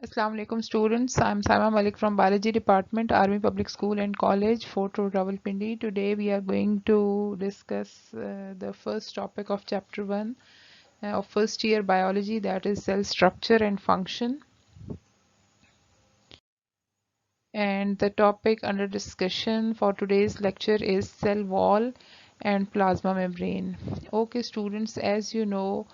Assalamu alaikum students. I'm Saima Malik from Biology Department, Army Public School and College, Fort Road, Rawalpindi. Today we are going to discuss the first topic of chapter 1 of first year biology, that is cell structure and function. And the topic under discussion for today's lecture is cell wall and plasma membrane. Okay students, as you know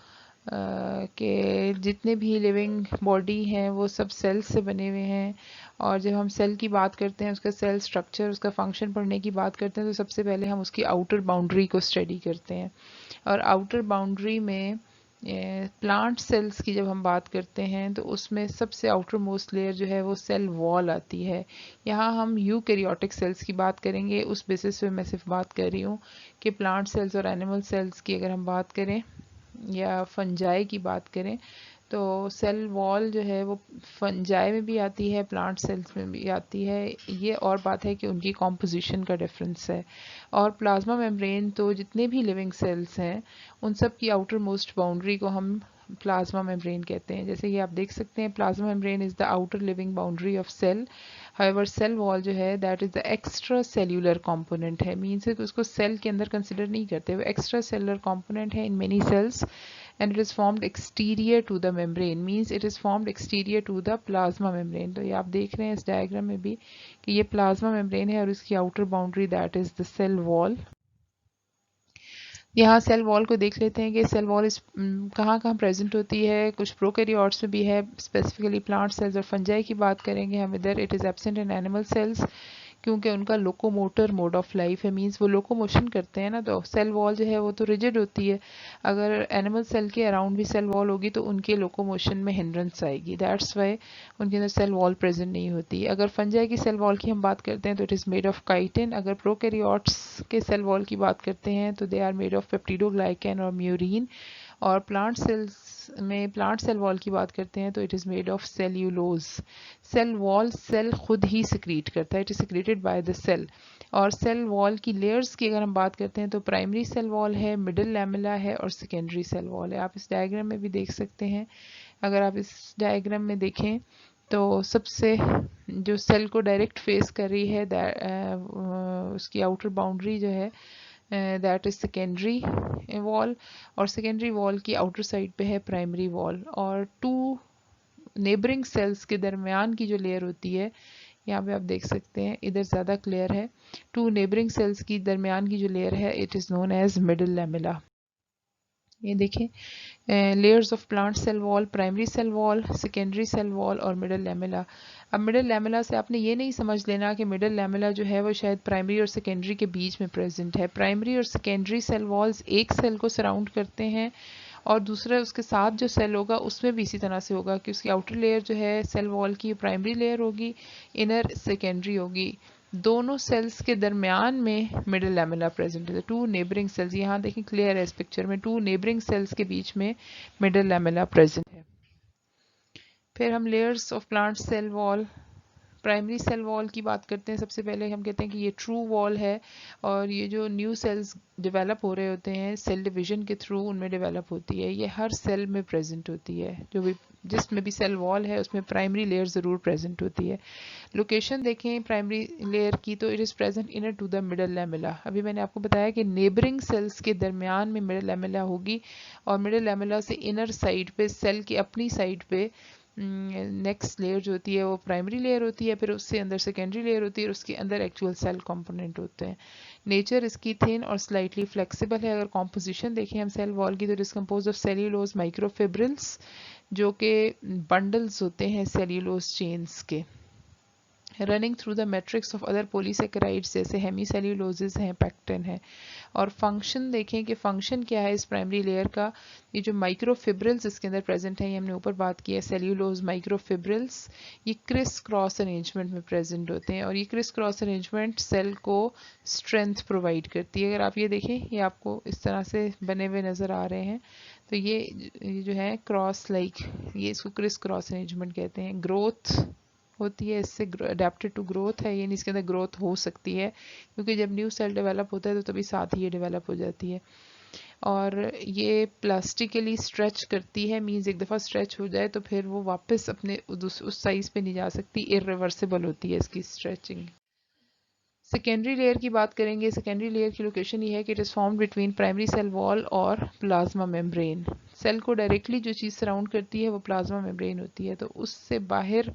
कि जितने भी living body हैं वो सब cell से बने हुए हैं। और जब हम सेल की बात करते हैं, उसका सेल स्ट्रक्चर, उसका फंक्शन पढ़ने की बात करते हैं, तो सबसे पहले हम उसकी आउटर बाउंड्री को स्टडी करते हैं। और आउटर बाउंड्री में प्लांट सेल्स की जब हम बात करते हैं तो उसमें सबसे आउटर मोस्ट लेयर जो है वो सेल वॉल आती है। यहाँ हम यूकैरियोटिक सेल्स की बात करेंगे, उस बेसिस पे मैं सिर्फ बात कर रही हूँ कि प्लांट सेल्स और एनिमल सेल्स की अगर हम बात करें या फंजाई की बात करें तो सेल वॉल जो है वो फंजाई में भी आती है, प्लांट सेल्स में भी आती है। ये और बात है कि उनकी कॉम्पोजिशन का डिफरेंस है। और प्लाज्मा मेम्ब्रेन तो जितने भी लिविंग सेल्स हैं उन सब की आउटर मोस्ट बाउंड्री को हम प्लाज्मा मेम्ब्रेन कहते हैं। जैसे कि आप देख सकते हैं, plasma membrane is the outer living boundary of cell. However cell wall जो है that is the extracellular component है, मीन्स है कि उसको सेल के अंदर कंसिडर नहीं करते, वो एक्स्ट्रा सेलुलर कंपोनेंट है in many cells and it is formed exterior to the membrane, means it is formed exterior to the plasma membrane। तो ये आप देख रहे हैं इस डायग्राम में भी कि ये प्लाज्मा मेम्ब्रेन है और इसकी outer boundary that is the cell wall. यहाँ सेल वॉल को देख लेते हैं कि सेल वॉल इस कहाँ कहाँ प्रेजेंट होती है। कुछ प्रोकैरियोट्स में भी है, स्पेसिफिकली प्लांट सेल्स और फंजाई की बात करेंगे हम इधर। It is absent in animal cells क्योंकि उनका लोकोमोटर मोड ऑफ लाइफ है, मींस वो लोकोमोशन करते हैं ना, तो सेल वॉल जो है वो तो रिजिड होती है। अगर एनिमल सेल के अराउंड भी सेल वॉल होगी तो उनके लोकोमोशन में हिंड्रेंस आएगी, दैट्स वाई उनके अंदर सेल वॉल प्रेजेंट नहीं होती। अगर फंजाई की सेल वॉल की हम बात करते हैं तो it is made of chitin. अगर प्रोकैरियोट्स के सेल वॉल की बात करते हैं तो they are made of peptidoglycan और म्यूरिन। और प्लांट सेल्स में प्लांट सेल वॉल की बात करते हैं तो it is made of cellulose. Cell wall cell खुद ही सिक्रीट करता है, it is secreted by the cell. और सेल वॉल की लेयर्स की अगर हम बात करते हैं तो प्राइमरी सेल वॉल है, मिडिल लैमेला है और सेकेंडरी सेल वॉल है। आप इस डायग्राम में भी देख सकते हैं। अगर आप इस डायग्राम में देखें तो सबसे जो सेल को डायरेक्ट फेस कर रही है उसकी आउटर बाउंड्री जो है दैट इज सेकेंडरी वॉल। और सेकेंडरी वॉल की आउटर साइड पे है प्राइमरी वॉल। और टू नेबरिंग सेल्स के दरमियान की जो लेयर होती है, यहाँ पे आप देख सकते हैं, इधर ज़्यादा क्लियर है। टू नेबरिंग सेल्स की दरमियान की जो लेयर है it is known as middle lamella. ये देखें, layers of plant cell wall, primary cell wall, secondary cell wall और मिडिल लैमेला। अब मिडिल लैमेला से आपने ये नहीं समझ लेना कि मिडिल लैमेला जो है वो शायद प्राइमरी और सेकेंडरी के बीच में प्रेजेंट है। प्राइमरी और सेकेंडरी सेल वॉल्स एक सेल को सराउंड करते हैं और दूसरा उसके साथ जो सेल होगा उसमें भी इसी तरह से होगा कि उसकी आउटर लेयर जो है सेल वॉल की प्राइमरी लेयर होगी, इनर सेकेंडरी होगी। दोनों सेल्स के दरमियान में मिडिल लैमेला प्रेजेंट है। टू नेबरिंग सेल्स, यहाँ देखें क्लियर है इस पिक्चर में, टू नेबरिंग सेल्स के बीच में मिडिल लैमेला प्रेजेंट है। फिर हम layers of plant cell wall, primary cell wall की बात करते हैं। सबसे पहले हम कहते हैं कि ये ट्रू वॉल है और ये जो न्यू सेल्स डेवलप हो रहे होते हैं सेल डिवीजन के थ्रू उनमें डेवलप होती है, ये हर सेल में प्रेजेंट होती है। जो भी जिसमें भी सेल वॉल है उसमें प्राइमरी लेयर ज़रूर प्रेजेंट होती है। लोकेशन देखें प्राइमरी लेयर की तो it is present inner to the middle lamella. अभी मैंने आपको बताया कि नेबरिंग सेल्स के दरमियान में मिडल लैमेला होगी और मिडल लैमेला से इनर साइड पे सेल की अपनी साइड पे नेक्स्ट लेयर जो होती है वो प्राइमरी लेयर होती है, फिर उससे अंदर सेकेंडरी लेयर होती है और उसके अंदर एक्चुअल सेल कंपोनेंट होते हैं। नेचर इसकी थिन और स्लाइटली फ्लेक्सिबल है। अगर कॉम्पोजिशन देखें हम सेल वॉल की तो it is compose of cellulose microfibrils जो कि बंडल्स होते हैं सेल्यूलोज चेन्स के, running through the matrix of other polysaccharides जैसे हेमीसेल्यूलोजेस हैं, पेक्टिन है। और फंक्शन देखें कि फंक्शन क्या है इस प्राइमरी लेयर का। ये जो माइक्रोफिब्रिल्स इसके अंदर प्रेजेंट है, ये हमने ऊपर बात की है, सेल्यूलोज माइक्रोफिब्रिल्स, ये क्रिस क्रॉस अरेंजमेंट में प्रेजेंट होते हैं और ये क्रिस क्रॉस अरेंजमेंट सेल को स्ट्रेंथ प्रोवाइड करती है। अगर आप ये देखें, ये आपको इस तरह से बने हुए नज़र आ रहे हैं, तो ये जो है क्रॉस लाइक, ये इसको क्रिस क्रॉस अरेंजमेंट कहते हैं। ग्रोथ होती है इससे, अडेप्टेड टू ग्रोथ है, यानी इसके अंदर ग्रोथ हो सकती है क्योंकि जब न्यू सेल डेवलप होता है तो तभी साथ ही ये डेवलप हो जाती है। और ये प्लास्टिकली स्ट्रेच करती है, मीन्स एक दफ़ा स्ट्रेच हो जाए तो फिर वो वापस अपने उस साइज़ पे नहीं जा सकती, इरिवर्सिबल होती है इसकी स्ट्रेचिंग। सेकेंडरी लेयर की बात करेंगे। सेकेंडरी लेयर की लोकेशन ये है कि it is form between primary cell wall और प्लाज्मा मेम्ब्रेन। सेल को डायरेक्टली जो चीज़ सराउंड करती है वो प्लाज्मा मेम्ब्रेन होती है, तो उससे बाहर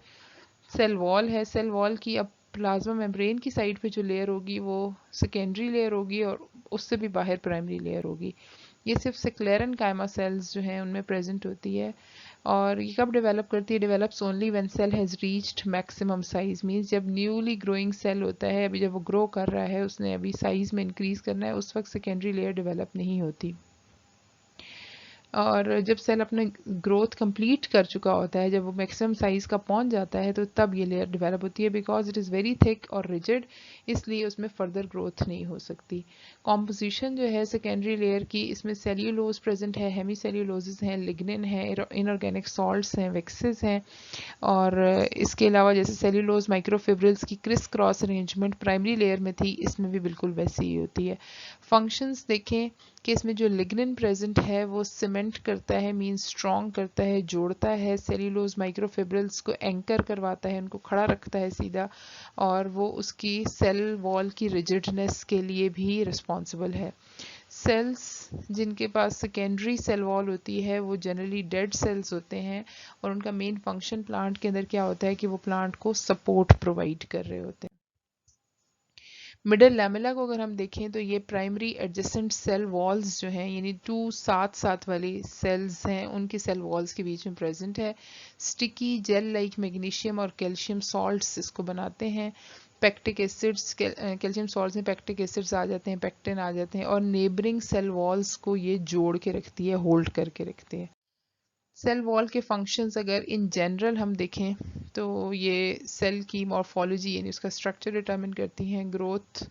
सेल वॉल है। सेल वॉल की अब प्लाज्मा मेम्ब्रेन की साइड पे जो लेयर होगी वो सेकेंडरी लेयर होगी और उससे भी बाहर प्राइमरी लेयर होगी। ये सिर्फ सेक्लेरन कायमा सेल्स जो हैं उनमें प्रेजेंट होती है। और ये कब डेवलप करती है? Develops only when cell has reached maximum size, means जब न्यूली ग्रोइंग सेल होता है, अभी जब वो ग्रो कर रहा है, उसने अभी साइज में इंक्रीज करना है, उस वक्त सेकेंडरी लेयर डेवलप नहीं होती। और जब सेल अपने ग्रोथ कंप्लीट कर चुका होता है, जब वो मैक्सिमम साइज का पहुंच जाता है, तो तब ये लेयर डेवलप होती है। Because it is very thick और रिजिड, इसलिए उसमें फर्दर ग्रोथ नहीं हो सकती। कॉम्पोजिशन जो है सेकेंडरी लेयर की, इसमें सेल्यूलोज प्रेजेंट है, हेमी सेल्यूलोसिस हैं, लिग्निन है, इनऑर्गेनिक सॉल्ट्स हैं, वेक्सेस हैं। और इसके अलावा जैसे सेल्यूलोज माइक्रोफिब्रिल्स की criss cross arrangement primary layer में थी, इसमें भी बिल्कुल वैसी ही होती है। फंक्शंस देखें कि इसमें जो लिग्निन प्रेजेंट है वो सीमेंट करता है, मींस स्ट्रॉन्ग करता है, जोड़ता है। सेल्यूलोज माइक्रोफिब्रिल्स को एंकर करवाता है, उनको खड़ा रखता है सीधा, और वो उसकी सेल वॉल की रिजिडनेस के लिए भी रिस्पॉन्सिबल है। सेल्स जिनके पास सेकेंडरी सेल वॉल होती है वो जनरली डेड सेल्स होते हैं, और उनका मेन फंक्शन प्लांट के अंदर क्या होता है कि वो प्लांट को सपोर्ट प्रोवाइड कर रहे होते हैं। मिडल लैमेला को अगर हम देखें तो ये प्राइमरी एडजेसेंट सेल वॉल्स जो हैं, यानी टू साथ साथ वाली सेल्स हैं, उनकी सेल वॉल्स के बीच में प्रेजेंट है। स्टिकी जेल लाइक मैग्नीशियम और कैल्शियम सॉल्ट्स इसको बनाते हैं। पैक्टिक एसिड्स, कैल्शियम सॉल्ट्स में पैक्टिक एसिड्स आ जाते हैं, पैक्टिन आ जाते हैं, और नेबरिंग सेल वॉल्स को ये जोड़ के रखती है, होल्ड करके रखते हैं। सेल वॉल के फंक्शंस अगर इन जनरल हम देखें तो ये सेल की मॉर्फोलॉजी यानी उसका स्ट्रक्चर डिटरमिन करती हैं, ग्रोथ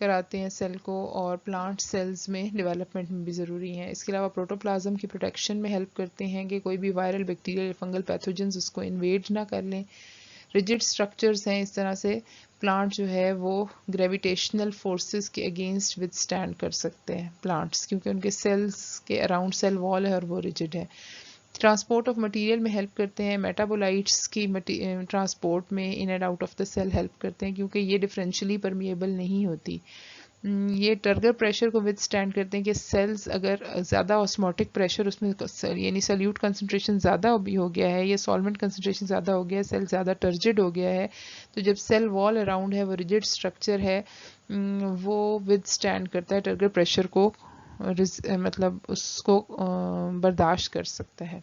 कराते हैं सेल को, और प्लांट सेल्स में डेवलपमेंट में भी ज़रूरी हैं। इसके अलावा प्रोटोप्लाज्म की प्रोटेक्शन में हेल्प करते हैं कि कोई भी वायरल, बैक्टीरियल या फंगल पैथोजेंस उसको इन्वेड ना कर लें। रिजिड स्ट्रक्चर्स हैं, इस तरह से प्लांट जो है वो ग्रेविटेशनल फोर्सेस के अगेंस्ट विद स्टैंड कर सकते हैं प्लांट्स, क्योंकि उनके सेल्स के अराउंड सेल वॉल है और वो रिजिड है। ट्रांसपोर्ट ऑफ मटेरियल में हेल्प करते हैं, मेटाबोलाइट्स की ट्रांसपोर्ट में in and out of the cell help करते हैं, क्योंकि ये डिफरेंशियली परमिएबल नहीं होती। ये टर्गर प्रेशर को विद स्टैंड करते हैं कि सेल्स अगर ज़्यादा ऑस्मोटिक प्रेशर उसमें यानी सल्यूट कंसनट्रेशन ज़्यादा भी हो गया है या सॉल्वेंट कंसनट्रेशन ज़्यादा हो गया है, सेल ज़्यादा टर्जिड हो गया है, तो जब सेल वॉल अराउंड है वो रिजिड स्ट्रक्चर है, वो विद स्टैंड करता है टर्गर प्रेशर को, मतलब उसको बर्दाश्त कर सकता है।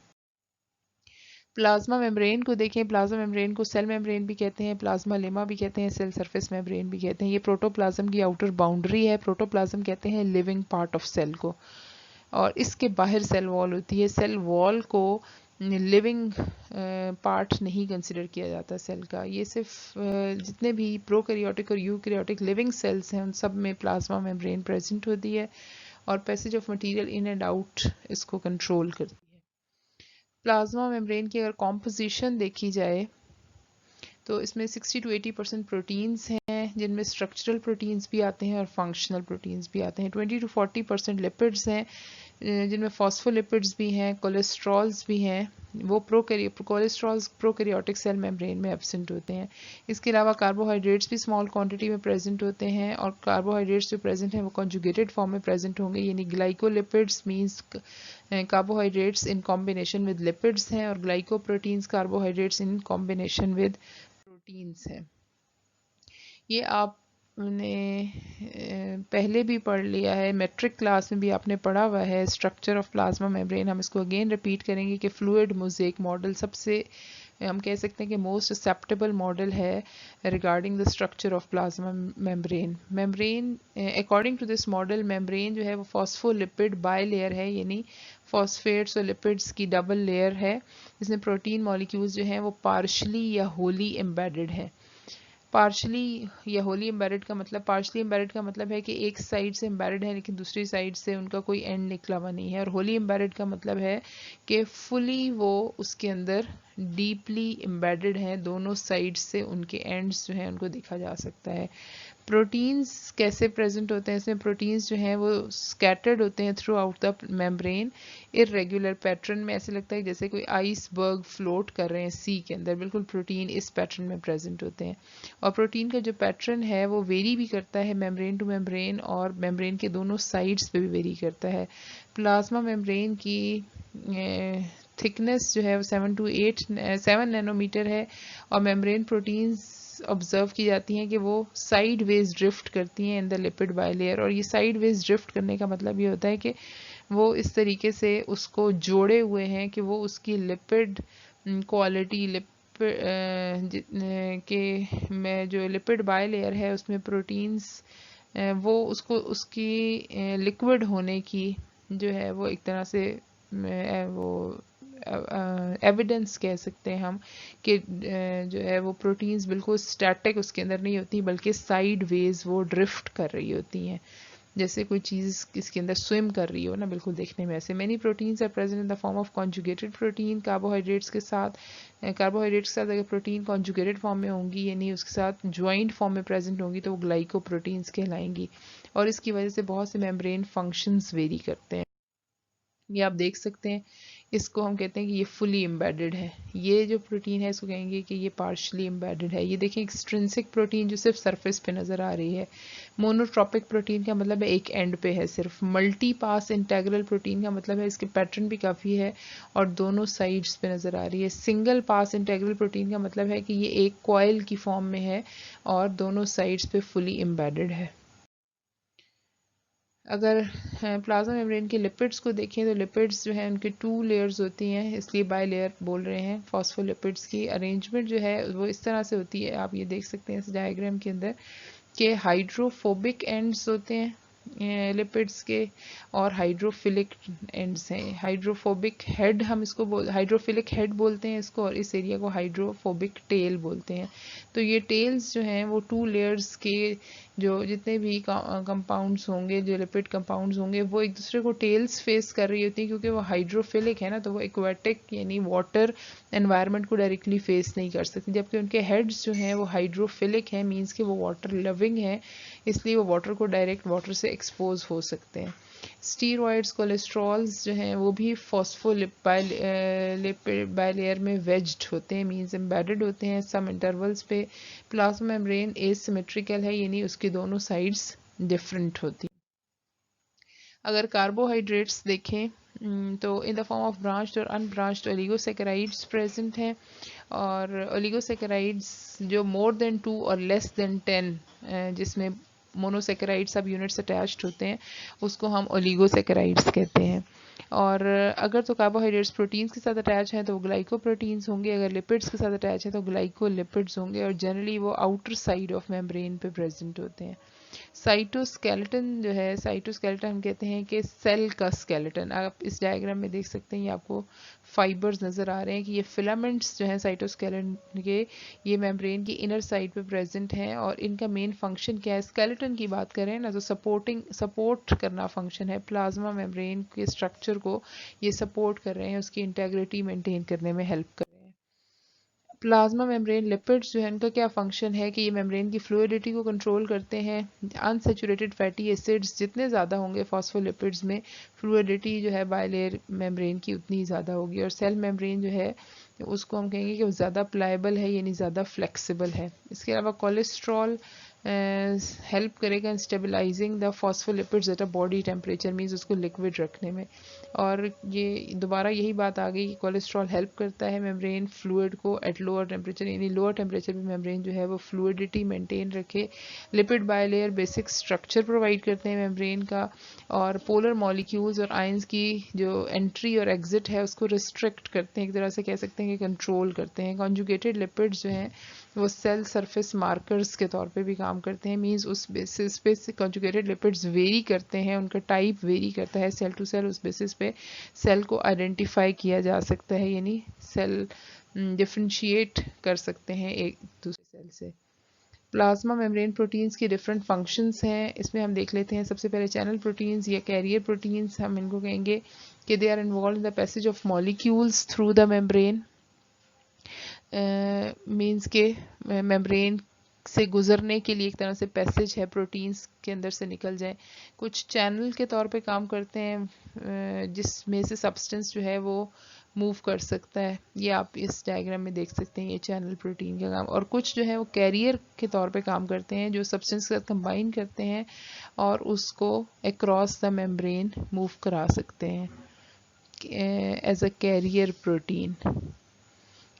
प्लाज्मा मेम्ब्रेन को देखें। प्लाज्मा मेम्ब्रेन को सेल मेम्ब्रेन भी कहते हैं, प्लाज्मा लेमा भी कहते हैं, सेल सरफेस मेम्ब्रेन भी कहते हैं। ये प्रोटोप्लाज्म की आउटर बाउंड्री है। प्रोटोप्लाज्म कहते हैं लिविंग पार्ट ऑफ सेल को, और इसके बाहर सेल वॉल होती है। सेल वॉल को लिविंग पार्ट नहीं कंसिडर किया जाता सेल का। ये सिर्फ जितने भी प्रोकैरियोटिक और यूकैरियोटिक लिविंग सेल्स हैं उन सब में प्लाज्मा मेम्ब्रेन प्रेजेंट होती है, और passage of material in and out इसको कंट्रोल करती है। प्लाज्मा मेम्ब्रेन की अगर कॉम्पोजिशन देखी जाए तो इसमें 60 to 80% प्रोटीन्स हैं, जिनमें स्ट्रक्चरल प्रोटीन्स भी आते हैं और फंक्शनल प्रोटीन्स भी आते हैं। 20 to 40% लिपिड्स हैं, जिनमें फॉस्फोलिपिड्स भी हैं, कोलेस्ट्रॉल्स भी हैं। वो कोलेस्ट्रॉल्स प्रोकैरियोटिक सेल मेम्ब्रेन में एब्सेंट होते हैं। इसके अलावा कार्बोहाइड्रेट्स भी स्मॉल क्वांटिटी में प्रेजेंट होते हैं, और कार्बोहाइड्रेट्स जो प्रेजेंट हैं वो कॉन्जुगेटेड फॉर्म में प्रेजेंट होंगे, यानी glycolipids means carbohydrates in combination with lipids हैं, और glycoproteins carbohydrates in combination with proteins हैं। ये आपने पहले भी पढ़ लिया है, मेट्रिक क्लास में भी आपने पढ़ा हुआ है, स्ट्रक्चर ऑफ प्लाज्मा मेम्ब्रेन। हम इसको अगेन रिपीट करेंगे कि फ्लूइड मोज़ेक मॉडल सबसे, हम कह सकते हैं कि मोस्ट एक्सेप्टेबल मॉडल है regarding the structure of plasma membrane. According to this model, membrane जो है वो फॉस्फोलिपिड बाई लेयर है, यानी फॉस्फेट्स और लिपिड्स की डबल लेयर है, जिसमें प्रोटीन मॉलिक्यूल्स जो हैं वो पार्शली या होली एम्बेडेड है। पार्शली या होली एम्बेडेड का मतलब, पार्शली एम्बेडेड का मतलब है कि एक साइड से एम्बेडेड है लेकिन दूसरी साइड से उनका कोई एंड निकला हुआ नहीं है, और होली एम्बेडेड का मतलब है कि फुली वो उसके अंदर डीपली एम्बेडेड है, दोनों साइड से उनके एंड्स जो हैं उनको देखा जा सकता है। प्रोटीन्स कैसे प्रेजेंट होते हैं इसमें? प्रोटीन्स जो हैं वो स्कैटर्ड होते हैं through out the membrane irregular pattern में। ऐसे लगता है जैसे कोई आइसबर्ग फ्लोट कर रहे हैं सी के अंदर, बिल्कुल प्रोटीन इस पैटर्न में प्रेजेंट होते हैं। और प्रोटीन का जो पैटर्न है वो वेरी भी करता है मेम्ब्रेन टू मेम्ब्रेन, और मेम्ब्रेन के दोनों साइड्स पे भी वेरी करता है। प्लाज्मा मेम्ब्रेन की थिकनेस जो है वो 7 नैनोमीटर है, और मेम्ब्रेन प्रोटीन्स ऑब्जर्व की जाती हैं कि वो साइड वेज ड्रिफ्ट करती हैं इन द लिपिड बायलेयर। और ये साइड वेज ड्रिफ्ट करने का मतलब ये होता है कि वो इस तरीके से उसको जोड़े हुए हैं कि वो उसकी लिपिड क्वालिटी के में जो लिपिड बायलेयर है उसमें प्रोटीन्स वो उसको उसकी लिक्विड होने की जो है वो एक तरह से वो एविडेंस कह सकते हैं हम कि जो है वो प्रोटीन्स बिल्कुल स्टैटिक उसके अंदर नहीं होती, बल्कि साइड वेज वो ड्रिफ्ट कर रही होती हैं, जैसे कोई चीज़ इसके अंदर स्विम कर रही हो ना, बिल्कुल देखने में ऐसे। Many proteins are present in the form of conjugated protein. Carbohydrates के साथ अगर प्रोटीन कॉन्जुगेटेड फॉर्म में होंगी, यानी उसके साथ ज्वाइंट फॉर्म में प्रेजेंट होंगी, तो वो ग्लाइकोप्रोटीन्स कहलाएंगी। और इसकी वजह से बहुत से मेम्ब्रेन फंक्शंस वेरी करते हैं। ये आप देख सकते हैं, इसको हम कहते हैं कि ये फुली एम्बेडेड है। ये जो प्रोटीन है इसको कहेंगे कि ये पार्शली एम्बेडेड है। ये देखें एक्सट्रिंसिक प्रोटीन जो सिर्फ सरफेस पे नज़र आ रही है। मोनोट्रॉपिक प्रोटीन का मतलब है एक एंड पे है सिर्फ। मल्टी पास इंटेग्रल प्रोटीन का मतलब है इसके पैटर्न भी काफ़ी है और दोनों साइड्स पे नज़र आ रही है। सिंगल पास इंटेग्रल प्रोटीन का मतलब है कि ये एक कॉइल की फॉर्म में है और दोनों साइड्स पे फुली एम्बेडेड है। अगर प्लाज्मा मेम्ब्रेन के लिपिड्स को देखें तो लिपिड्स जो है उनके 2 लेयर्स होती हैं, इसलिए बाई लेयर बोल रहे हैं। फॉस्फोलिपिड्स की अरेंजमेंट जो है वो इस तरह से होती है, आप ये देख सकते हैं इस डायग्राम के अंदर, कि हाइड्रोफोबिक एंड्स होते हैं लिपिड्स के और हाइड्रोफिलिक एंड्स हैं। हाइड्रोफोबिक हेड हम इसको हाइड्रोफिलिक हेड बोलते हैं इसको, और इस एरिया को हाइड्रोफोबिक टेल बोलते हैं। तो ये टेल्स जो हैं वो 2 लेयर्स के जो जितने भी कंपाउंड्स होंगे, जो लिपिड कंपाउंड्स होंगे, वो एक दूसरे को टेल्स फेस कर रही होती है, क्योंकि वो हाइड्रोफिलिक है ना, तो वो एक्वेटिक यानी वाटर एनवायरनमेंट को डायरेक्टली फेस नहीं कर सकती। जबकि उनके हेड्स जो हैं वो हाइड्रोफिलिक है, मीन्स कि वो वाटर लविंग है, इसलिए वो वाटर को डायरेक्ट वाटर से एक्सपोज हो सकते हैं। स्टीरॉयड्स कोलेस्ट्रॉल्स जो हैं वो भी फॉस्फोलिपिड बायलेयर में वेज्ड होते हैं, मीन्स एम्बेडेड होते हैं सम इंटरवल्स पे। प्लाज्मा मेम्ब्रेन एसिमेट्रिकल है, यानी उसकी दोनों साइड्स डिफरेंट होती। अगर कार्बोहाइड्रेट्स देखें तो इन द फॉर्म ऑफ ब्रांच्ड और अनब्रांच्ड ओलिगोसेकेराइड्स प्रेजेंट हैं, और ओलिगोसेकेराइड्स जो मोर देन 2 और लेस देन 10 जिसमें मोनोसेकेराइड सब यूनिट्स अटैच्ड होते हैं, उसको हम ओलिगोसेकेराइड्स कहते हैं। और अगर तो कार्बोहाइड्रेट्स प्रोटीन्स के साथ अटैच हैं तो वो ग्लाइकोप्रोटीन्स होंगे, अगर लिपिड्स के साथ अटैच हैं तो ग्लाइकोलिपिड्स होंगे, और जनरली वो आउटर साइड ऑफ मेम्ब्रेन पे प्रेजेंट होते हैं। साइटोस्केलेटन जो है, साइटोस्केलेटन हम कहते हैं कि सेल का स्केलेटन। आप इस डायग्राम में देख सकते हैं, ये आपको फाइबर्स नज़र आ रहे हैं कि ये फिलामेंट्स जो हैं साइटोस्केलेटन के, ये मेम्ब्रेन की इनर साइड पे प्रेजेंट हैं, और इनका मेन फंक्शन क्या है? स्केलेटन की बात करें ना तो सपोर्ट करना फंक्शन है। प्लाज्मा मेम्ब्रेन के स्ट्रक्चर को ये सपोर्ट कर रहे हैं, उसकी इंटेग्रिटी मेंटेन करने में हेल्प कर रहे हैं। प्लाज्मा मेम्ब्रेन लिपिड्स जो है इनका क्या फंक्शन है कि ये मेम्ब्रेन की फ्लूइडिटी को कंट्रोल करते हैं। अनसेचुरेटेड फैटी एसिड्स जितने ज़्यादा होंगे फॉस्फोलिपिड्स में, फ्लूइडिटी जो है बायलेयर मेम्ब्रेन की उतनी ज़्यादा होगी। और सेल मेम्ब्रेन जो है उसको हम कहेंगे कि वो ज़्यादा प्लायबल है, यानी ज़्यादा फ्लेक्सिबल है। इसके अलावा कोलेस्ट्रॉल हेल्प करेगा in stabilising the phospholipids at a body temperature, means उसको लिक्विड रखने में। और ये दोबारा यही बात आ गई कि कोलेस्ट्रॉल हेल्प करता है मेम्ब्रेन फ्लूइड को एट लोअर टेम्परेचर, यानी लोअर टेम्परेचर भी मेम्ब्रेन जो है वो फ्लूइडिटी मेंटेन रखे। Lipid bilayer basic structure provide करते हैं मेम्ब्रेन का, और पोलर मॉलिक्यूल्स और आयंस की जो एंट्री और एग्जिट है उसको रिस्ट्रिक्ट करते हैं, एक तरह से कह सकते हैं कि कंट्रोल करते हैं। कॉन्जुगेटेड लिपिड्स जो हैं वो सेल सरफेस मार्कर्स के तौर पे भी काम करते हैं, मीन्स उस बेसिस पे कॉन्जुगेटेड लिपिड्स वेरी करते हैं, उनका टाइप वेरी करता है सेल टू सेल, उस बेसिस पे सेल को आइडेंटिफाई किया जा सकता है, यानी सेल डिफ्रेंशिएट कर सकते हैं एक दूसरे सेल से। प्लाज्मा मेम्ब्रेन प्रोटीन्स की डिफरेंट फंक्शंस हैं, इसमें हम देख लेते हैं। सबसे पहले चैनल प्रोटीन्स या कैरियर प्रोटीन्स हम इनको कहेंगे कि they are involve in the passage of molecules through the membrane, means के मेम्ब्रेन से गुजरने के लिए एक तरह से पैसेज है, प्रोटीन्स के अंदर से निकल जाए। कुछ चैनल के तौर पे काम करते हैं जिसमें से सब्सटेंस जो है वो मूव कर सकता है। ये आप इस डायग्राम में देख सकते हैं, ये चैनल प्रोटीन का काम। और कुछ जो है वो कैरियर के तौर पे काम करते हैं, जो सब्सटेंस के साथ कंबाइन करते हैं और उसको अक्रॉस द मेम्ब्रेन मूव करा सकते हैं एज अ कैरियर प्रोटीन।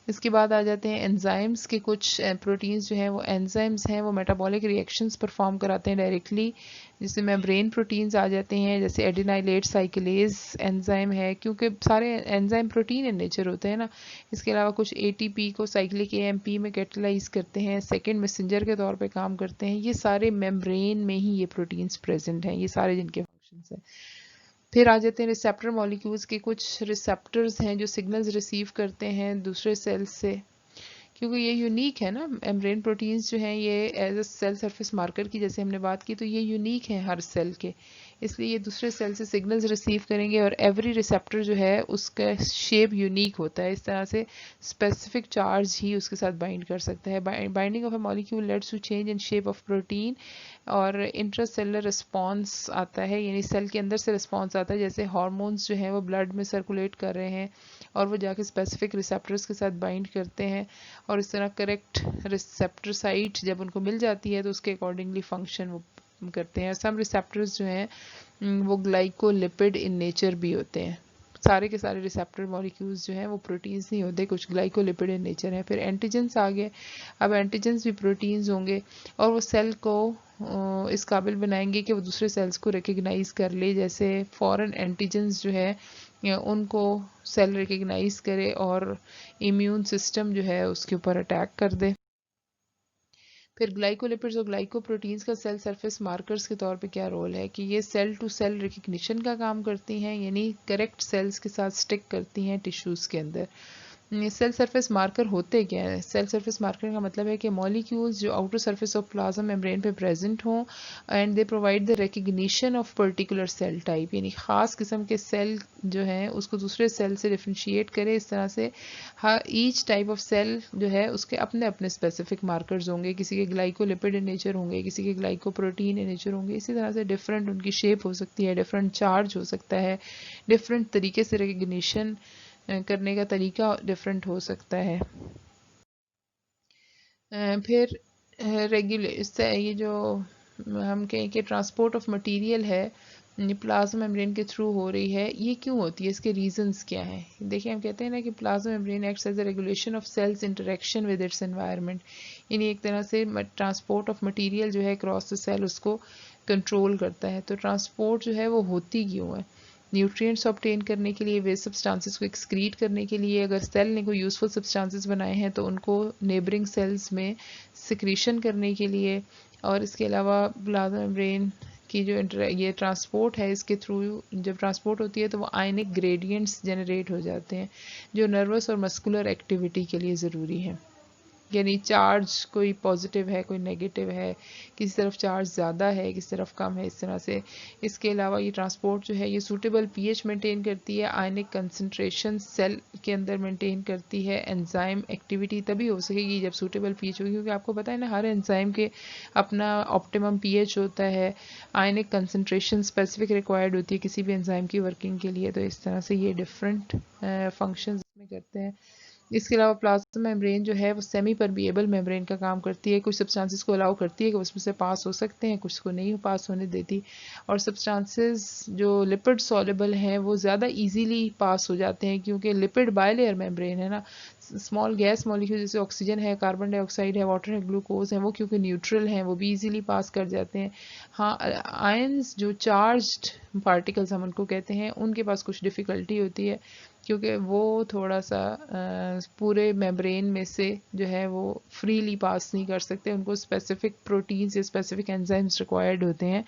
इसके बाद आ जाते हैं एंजाइम्स के। कुछ प्रोटीन्स जो हैं वो एंजाइम्स हैं, वो मेटाबॉलिक रिएक्शंस परफॉर्म कराते हैं डायरेक्टली, जिसमें मेम्ब्रेन प्रोटीन्स आ जाते हैं, जैसे एडिनाइलेट साइक्लेज एंजाइम है, क्योंकि सारे एंजाइम प्रोटीन इन नेचर होते हैं ना। इसके अलावा कुछ एटीपी को साइक्लिक एएमपी में कैटलाइज करते हैं, सेकेंड मैसेंजर के तौर पर काम करते हैं। ये सारे मेम्ब्रेन में ही ये प्रोटीन्स प्रेजेंट हैं, ये सारे जिनके फंक्शंस हैं। फिर आ जाते हैं रिसेप्टर मॉलिक्यूल्स के। कुछ रिसेप्टर्स हैं जो सिग्नल्स रिसीव करते हैं दूसरे सेल्स से, क्योंकि ये यूनिक है ना। मेम्ब्रेन प्रोटीन्स जो हैं ये as a cell surface marker की जैसे हमने बात की, तो ये यूनिक है हर सेल के, इसलिए ये दूसरे सेल से सिग्नल्स रिसीव करेंगे। और एवरी रिसेप्टर जो है उसका शेप यूनिक होता है, इस तरह से स्पेसिफिक चार्ज ही उसके साथ बाइंड कर सकता है। Binding of a molecule lets to change in shape of protein. और इंट्रासेलुलर रिस्पॉन्स आता है, यानी सेल के अंदर से रिस्पॉन्स आता है, जैसे हार्मोन्स जो हैं वो ब्लड में सर्कुलेट कर रहे हैं और वो जाके स्पेसिफिक रिसेप्टर्स के साथ बाइंड करते हैं, और इस तरह करेक्ट रिसेप्टर साइट जब उनको मिल जाती है तो उसके अकॉर्डिंगली फंक्शन वो करते हैं। सम रिसेप्टर्स जो हैं वो ग्लाइकोलिपिड इन नेचर भी होते हैं। सारे के सारे रिसेप्टर मॉलिक्यूल्स जो हैं वो प्रोटीन्स नहीं होते, कुछ ग्लाइकोलिपिड इन नेचर है। फिर एंटीजेंस आ गए। अब एंटीजेंस भी प्रोटीन्स होंगे और वो सेल को इस काबिल बनाएंगे कि वो दूसरे सेल्स को रिकग्नाइज कर ले, जैसे फॉरेन एंटीजेंस जो है उनको सेल रिकग्नाइज करे और इम्यून सिस्टम जो है उसके ऊपर अटैक कर दे। फिर ग्लाइकोलिपिड्स और ग्लाइकोप्रोटीन्स का सेल सरफेस मार्कर्स के तौर पे क्या रोल है कि ये सेल टू सेल रिकग्निशन का काम करती हैं, यानी करेक्ट सेल्स के साथ स्टिक करती हैं टिश्यूज़ के अंदर। सेल सरफेस मार्कर होते क्या है? सेल सरफेस मार्कर का मतलब है कि मॉलिक्यूल्स जो outer surface of plasma membrane पे प्रेजेंट हों and they provide the recognition of particular cell type, यानी ख़ास किस्म के सेल जो हैं उसको दूसरे सेल से डिफ्रेंशिएट करे। इस तरह से हर ईच टाइप ऑफ सेल जो है उसके अपने अपने स्पेसिफिक मार्कर्स होंगे, किसी के ग्लाइकोलिपिड इन नेचर होंगे, किसी के ग्लाइकोप्रोटीन इन नेचर होंगे। इसी तरह से डिफरेंट उनकी शेप हो सकती है, डिफरेंट चार्ज हो सकता है, डिफरेंट तरीके से रिकग्निशन करने का तरीका डिफरेंट हो सकता है। फिर ये जो हम कहें कि ट्रांसपोर्ट ऑफ मटेरियल है प्लाज्मा मेम्ब्रेन के थ्रू हो रही है, ये क्यों होती है, इसके रीजंस क्या हैं? देखिए, हम कहते हैं ना कि plasma membrane acts as a regulation of cells interaction with its environment, यानी एक तरह से ट्रांसपोर्ट ऑफ मटेरियल जो है क्रॉस द सेल उसको कंट्रोल करता है। तो ट्रांसपोर्ट जो है वो होती क्यों है? न्यूट्रिएंट्स ऑब्टेन करने के लिए, वेस्ट सब्सटेंसेस को एक्सक्रीट करने के लिए। अगर सेल ने कोई यूजफुल सब्सटेंसेस बनाए हैं तो उनको नेबरिंग सेल्स में सिक्रीशन करने के लिए। और इसके अलावा प्लाज्मा मेम्ब्रेन की जो ये ट्रांसपोर्ट है, इसके थ्रू जब ट्रांसपोर्ट होती है तो वो आयनिक ग्रेडियंट्स जनरेट हो जाते हैं जो नर्वस और मस्कुलर एक्टिविटी के लिए ज़रूरी है। यानी चार्ज कोई पॉजिटिव है, कोई नेगेटिव है, किसी तरफ चार्ज ज़्यादा है, किसी तरफ कम है, इस तरह से। इसके अलावा ये ट्रांसपोर्ट जो है ये सूटेबल पीएच मेंटेन करती है, आयनिक कंसंट्रेशन सेल के अंदर मेंटेन करती है। एंजाइम एक्टिविटी तभी हो सकेगी जब सूटेबल पीएच होगी, क्योंकि आपको पता है ना हर एंजाइम के अपना ऑप्टिमम पीएच होता है, आयनिक कंसंट्रेशन स्पेसिफिक रिक्वायर्ड होती है किसी भी एंजाइम की वर्किंग के लिए। तो इस तरह से ये डिफरेंट फंक्शंस में करते हैं। इसके अलावा प्लाज्मा मेम्ब्रेन जो है वो सेमी परमिएबल मेम्ब्रेन का काम करती है, कुछ सब्सटेंसेस को अलाउ करती है कि उसमें से पास हो सकते हैं, कुछ को नहीं पास होने देती। और सब्सटेंसेस जो लिपिड सॉल्युबल हैं वो ज़्यादा इजीली पास हो जाते हैं, क्योंकि लिपिड बायलेयर मेम्ब्रेन है ना। स्मॉल गैस मॉलिक्यूल जैसे ऑक्सीजन है, कार्बन डाइऑक्साइड है, वाटर है, ग्लूकोज है, वो क्योंकि न्यूट्रल हैं वो भी इजीली पास कर जाते हैं। हाँ, आयंस जो चार्ज्ड पार्टिकल्स हम उनको कहते हैं, उनके पास कुछ डिफ़िकल्टी होती है, क्योंकि वो थोड़ा सा पूरे मेम्ब्रेन में से जो है वो फ्रीली पास नहीं कर सकते, उनको स्पेसिफिक प्रोटीन्स या स्पेसिफिक एंजाइम्स रिक्वायर्ड होते हैं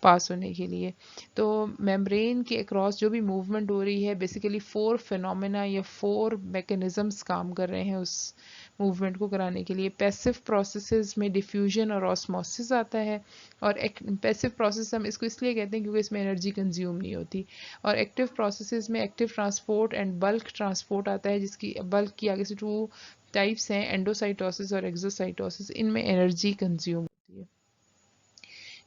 पास होने के लिए। तो मेम्ब्रेन के अक्रॉस जो भी मूवमेंट हो रही है, बेसिकली 4 फिनोमेना या 4 मैकेनिज्म्स काम कर रहे हैं उस मूवमेंट को कराने के लिए। पैसिव प्रोसेसेस में डिफ्यूजन और ऑस्मोसिस आता है, और पैसिव प्रोसेस हम इसको इसलिए कहते हैं क्योंकि इसमें एनर्जी कंज्यूम नहीं होती। और एक्टिव प्रोसेसेस में active transport and bulk transport आता है, जिसकी बल्क की आगे से 2 टाइप्स हैं एंडोसाइटोसिस और एक्सोसाइटोसिस, इनमें एनर्जी कंज्यूम होती है।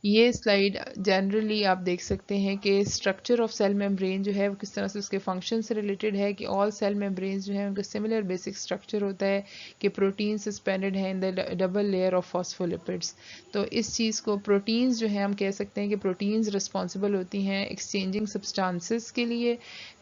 ये स्लाइड जनरली आप देख सकते हैं कि स्ट्रक्चर ऑफ सेल मेम्ब्रेन जो है वो किस तरह से उसके फंक्शन से रिलेटेड है, कि ऑल सेल मेम्ब्रेन्स जो है उनका सिमिलर बेसिक स्ट्रक्चर होता है, कि प्रोटीन सस्पेंडेड है in the double layer of phospholipids. तो इस चीज़ को प्रोटीन्स जो है हम कह सकते हैं कि प्रोटीन्स रिस्पॉन्सिबल होती हैं एक्सचेंजिंग सब्सटेंसेस के लिए,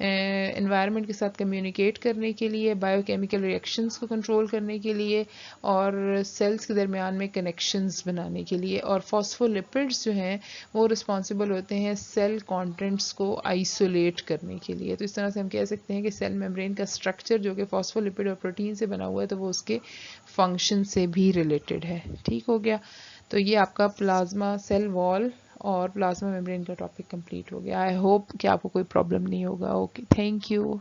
एनवायरनमेंट के साथ कम्युनिकेट करने के लिए, बायोकेमिकल रिएक्शंस को कंट्रोल करने के लिए, और सेल्स के दरमियान में कनेक्शंस बनाने के लिए। और फॉस्फोलिपिड्स जो हैं वो रिस्पॉन्सिबल होते हैं सेल कॉन्टेंट्स को आइसोलेट करने के लिए। तो इस तरह से हम कह सकते हैं कि सेल मेम्ब्रेन का स्ट्रक्चर जो कि फॉस्फोलिपिड और प्रोटीन से बना हुआ है, तो वो उसके फंक्शन से भी रिलेटेड है। ठीक हो गया। तो ये आपका प्लाज्मा सेल वॉल और प्लाज्मा मेम्ब्रेन का टॉपिक कंप्लीट हो गया। आई होप कि आपको कोई प्रॉब्लम नहीं होगा। Okay, thank you.